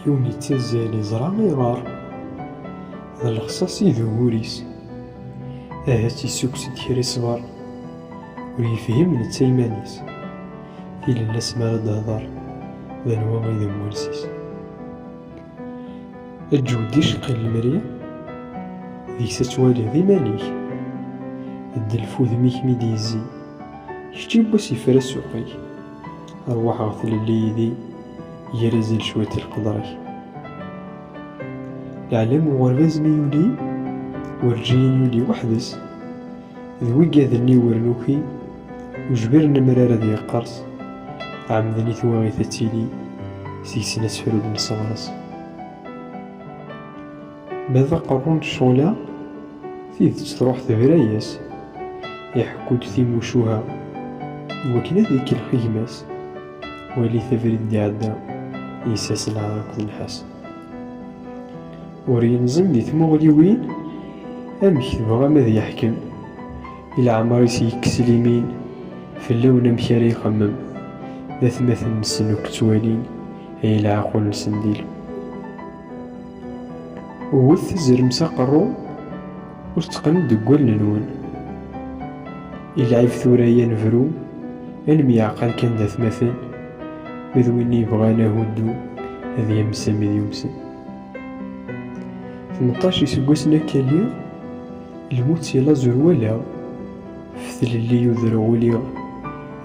يوني تزال يزرع غيغار ذا الخصاص يذوريس اهات يسوكس ديال صبر ويفهم نتا يمانيس في الناس ما تهضر ذا نوا غير موالسيس الجودي شقي المريا ذيك تتوالي ذي ماليك الدلفو ذميك ميديزي كتي بوسي فرا سوقي أرواح غثل اللي يدي يرزل شوية القدري العلم وغرباز ميولي ورجين يولي وحدس ذوي قاذلني ورنوكي وجبرنا مرارة ذي قرص عمدني ثواغي ثتيلي سيسنا سفرود من صغرس ماذا قرون الشغلة ثيث تروح ثبراياس يحكود ثيموشوها وكنا ذيك الخيماس ولي ثفريد دي عدا يساس العراق النحاس ورينزم دي ثمغليوين أمك تبغى ماذا يحكم إلى عمريس يكسل يمين في اللون مكاري يخمم ذات مثل نسنوك توالين هي العقول نسنديل ووث الزرم ساقرو وستقن دقوال ننون إلا عيف ثوريا نفرو أنمي عقل كان ذات مثل مذويني بغانا هدو هذا يمسا مذ يمسا 18 يسقسنا كاليا الموت يلا زروالا فتل اللي يذرو ليا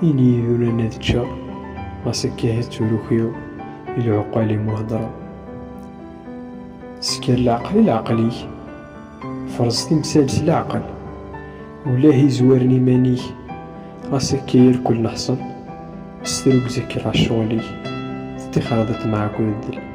إني يذونا نذتشا غاسكاها تروخيو العقالي مهدرة سكر العقلي فرصتي مسالس العقل ولا هي زوارني مانيك غاسكاير كل نحصل استروك ذكر عالشغلي تتخاضت مع كل الدل